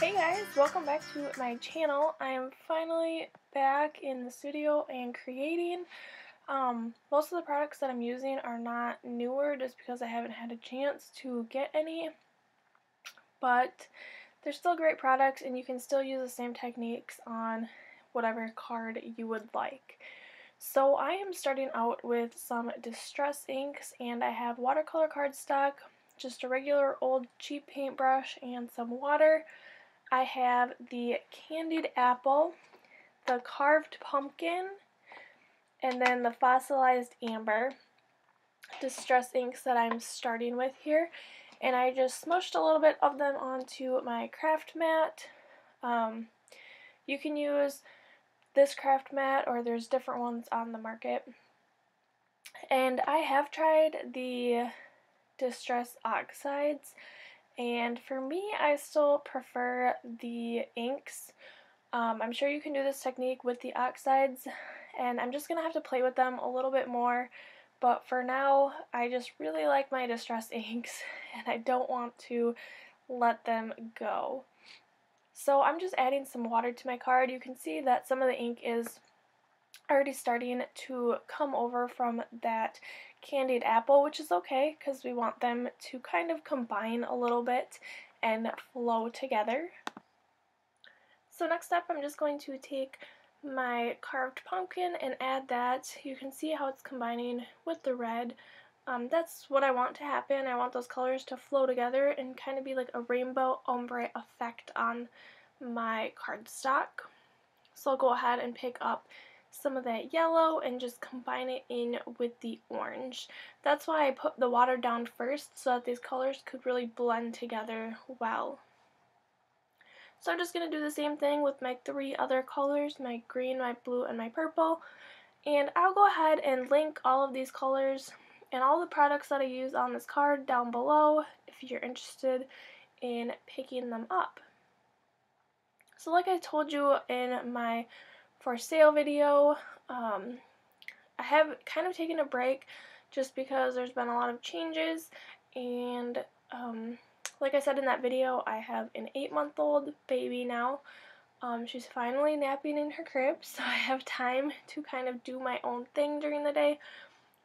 Hey guys, welcome back to my channel. I am finally back in the studio and creating. Most of the products that I'm using are not newer just because I haven't had a chance to get any, but they're still great products and you can still use the same techniques on whatever card you would like. So I am starting out with some distress inks, and I have watercolor cardstock, just a regular old cheap paintbrush, and some water. I have the Candied apple, the carved pumpkin, and then the fossilized amber distress inks that I'm starting with here. And I just smushed a little bit of them onto my craft mat. You can use this craft mat, or there's different ones on the market. And I have tried the distress oxides, and for me, I still prefer the inks. I'm sure you can do this technique with the oxides, and I'm just going to have to play with them a little bit more. But for now, I just really like my distress inks, and I don't want to let them go. So I'm just adding some water to my card. You can see that some of the ink is already starting to come over from that candied apple, which is okay because we want them to kind of combine a little bit and flow together. So next up, I'm just going to take my carved pumpkin and add that. You can see how it's combining with the red. That's what I want to happen. I want those colors to flow together and kind of be like a rainbow ombre effect on my cardstock. So I'll go ahead and pick up some of that yellow and just combine it in with the orange. That's why I put the water down first, so that these colors could really blend together well. So I'm just going to do the same thing with my three other colors, my green, my blue, and my purple. And I'll go ahead and link all of these colors and all the products that I use on this card down below if you're interested in picking them up. So like I told you in my for sale video, I have kind of taken a break just because there's been a lot of changes, and like I said in that video, I have an 8-month-old baby now. She's finally napping in her crib, so I have time to kind of do my own thing during the day,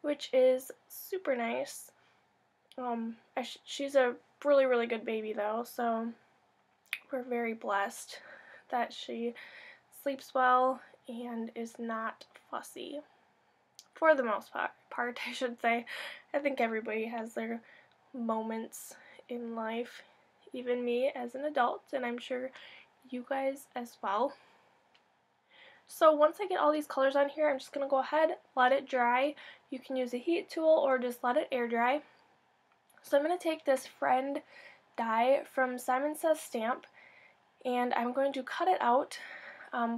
which is super nice. She's a really, really good baby though, so we're very blessed that she sleeps well and is not fussy. For the most part, I should say. I think everybody has their moments in life, even me as an adult, and I'm sure you guys as well. So once I get all these colors on here, I'm just going to go ahead, let it dry. You can use a heat tool or just let it air dry. So I'm going to take this Friend die from Simon Says Stamp, and I'm going to cut it out,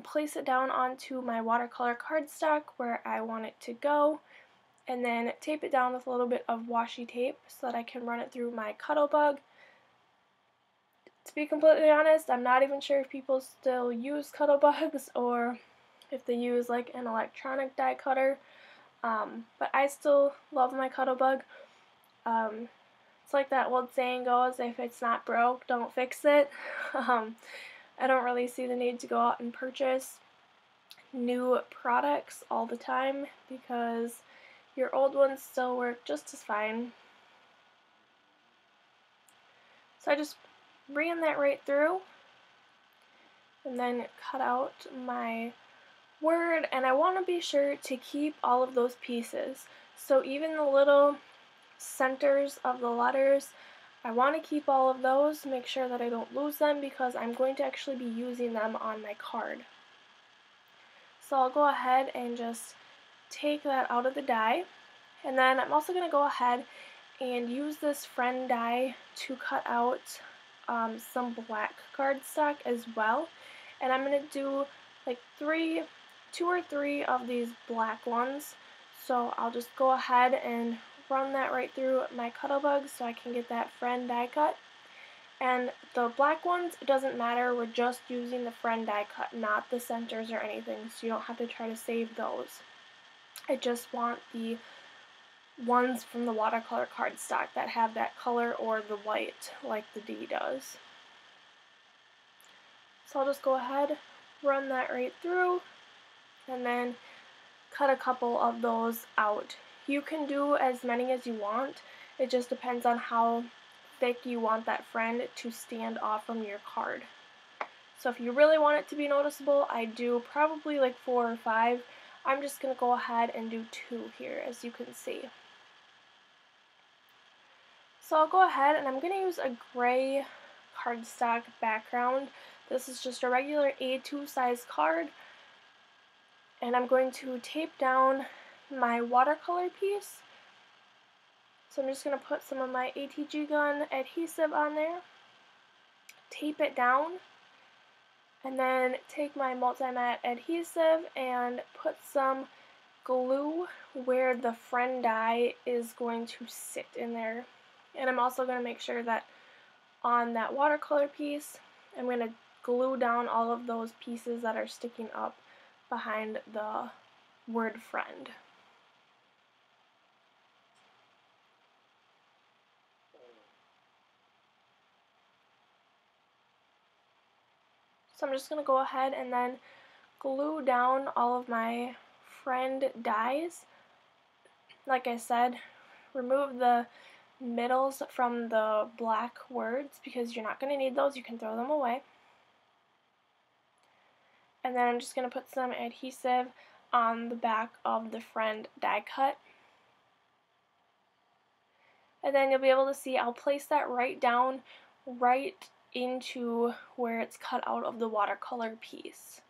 place it down onto my watercolor cardstock where I want it to go, and then tape it down with a little bit of washi tape so that I can run it through my Cuttlebug. To be completely honest, I'm not even sure if people still use Cuttlebugs or if they use like an electronic die cutter, but I still love my Cuttlebug. It's like that old saying goes, if it's not broke, don't fix it. I don't really see the need to go out and purchase new products all the time because your old ones still work just as fine. So I just ran that right through and then cut out my word, and I want to be sure to keep all of those pieces. So even the little centers of the letters, I want to keep all of those, make sure that I don't lose them because I'm going to actually be using them on my card. So I'll go ahead and just take that out of the die, and then I'm also going to go ahead and use this Friend die to cut out some black cardstock as well. And I'm going to do like 2 or 3 of these black ones. So I'll just go ahead and run that right through my Cuttlebug so I can get that Friend die cut. And the black ones, it doesn't matter, we're just using the Friend die cut, not the centers or anything, so you don't have to try to save those. I just want the ones from the watercolor cardstock that have that color or the white like the D does. So I'll just go ahead, run that right through, and then cut a couple of those out. You can do as many as you want. It just depends on how thick you want that friend to stand off from your card. So if you really want it to be noticeable, I do probably like 4 or 5. I'm just going to go ahead and do 2 here, as you can see. So I'll go ahead and I'm going to use a gray cardstock background. This is just a regular A2 size card. And I'm going to tape down my watercolor piece. So I'm just going to put some of my ATG gun adhesive on there, tape it down, and then take my multi-matte adhesive and put some glue where the friend die is going to sit in there. And I'm also going to make sure that on that watercolor piece, I'm going to glue down all of those pieces that are sticking up behind the word friend. So I'm just going to go ahead and then glue down all of my friend dies. Like I said, remove the middles from the black words because you're not going to need those. You can throw them away. And then I'm just going to put some adhesive on the back of the friend die cut. And then you'll be able to see I'll place that right down right into where it's cut out of the watercolor piece.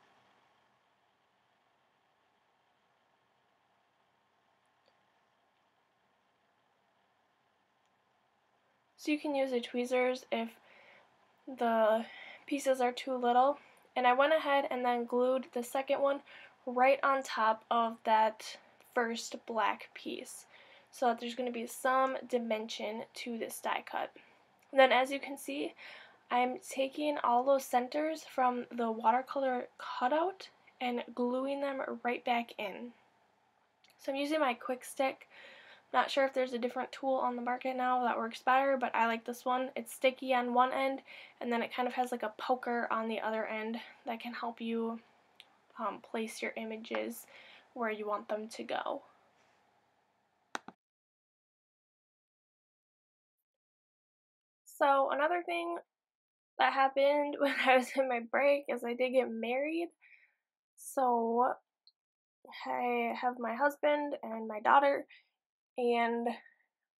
So you can use the tweezers if the pieces are too little. And I went ahead and then glued the second one right on top of that first black piece so that there's going to be some dimension to this die cut. And then as you can see, I'm taking all those centers from the watercolor cutout and gluing them right back in. So I'm using my quick stick. Not sure if there's a different tool on the market now that works better, but I like this one. It's sticky on one end, and then it kind of has like a poker on the other end that can help you place your images where you want them to go. So another thing that happened when I was in my break is I did get married. So I have my husband and my daughter, and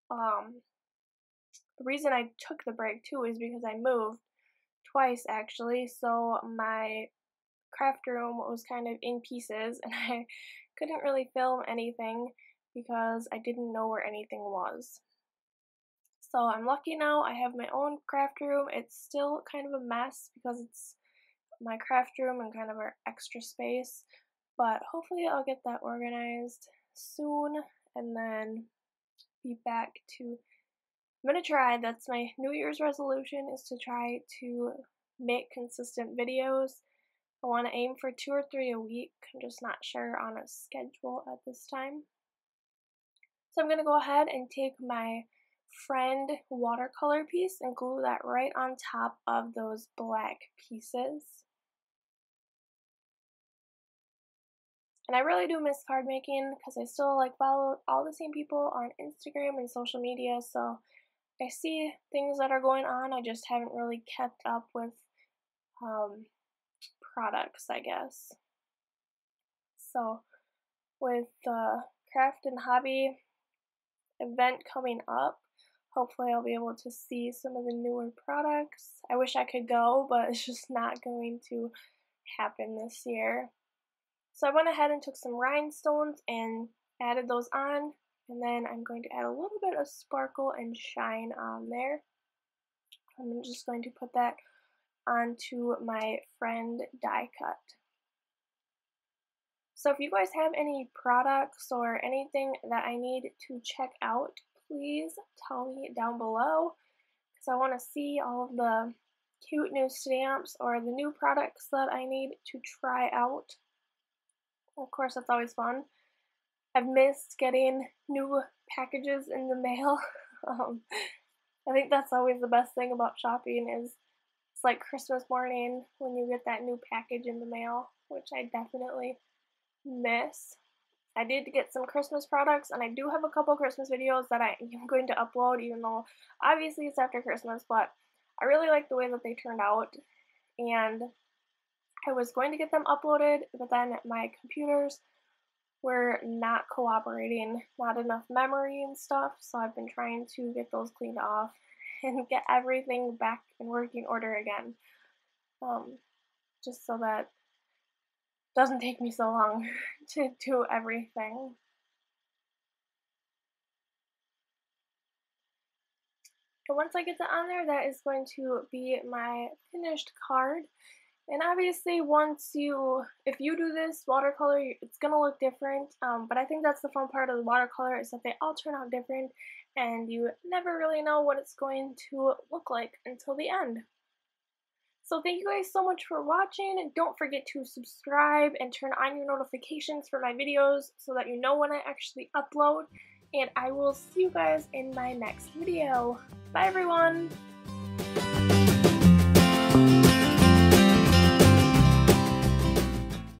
the reason I took the break too is because I moved twice actually, so my craft room was kind of in pieces and I couldn't really film anything because I didn't know where anything was. So I'm lucky now I have my own craft room. It's still kind of a mess because it's my craft room and kind of our extra space, but hopefully I'll get that organized soon and then be back to I'm going to try, that's my New Year's resolution, is to try to make consistent videos. I want to aim for 2 or 3 a week. I'm just not sure on a schedule at this time. So I'm going to go ahead and take my friend watercolor piece and glue that right on top of those black pieces. And I really do miss card making because I still like follow all the same people on Instagram and social media, so I see things that are going on, I just haven't really kept up with products, I guess. So with the craft and hobby event coming up, hopefully I'll be able to see some of the newer products. I wish I could go, but it's just not going to happen this year. So I went ahead and took some rhinestones and added those on, and then I'm going to add a little bit of sparkle and shine on there. I'm just going to put that onto my friend die cut. So if you guys have any products or anything that I need to check out, please tell me down below because I want to see all of the cute new stamps or the new products that I need to try out. Of course, that's always fun. I've missed getting new packages in the mail. I think that's always the best thing about shopping is It's like Christmas morning when you get that new package in the mail, which I definitely miss. I did get some Christmas products, and I do have a couple Christmas videos that I am going to upload, even though obviously it's after Christmas, but I really like the way that they turned out, and I was going to get them uploaded, but then my computers were not cooperating, not enough memory and stuff, so I've been trying to get those cleaned off and get everything back in working order again, just so that it doesn't take me so long to do everything. And once I get that on there, that is going to be my finished card. And obviously if you do this watercolor, it's going to look different, but I think that's the fun part of the watercolor, is that they all turn out different, and you never really know what it's going to look like until the end. So thank you guys so much for watching. Don't forget to subscribe and turn on your notifications for my videos so that you know when I actually upload, and I will see you guys in my next video. Bye everyone!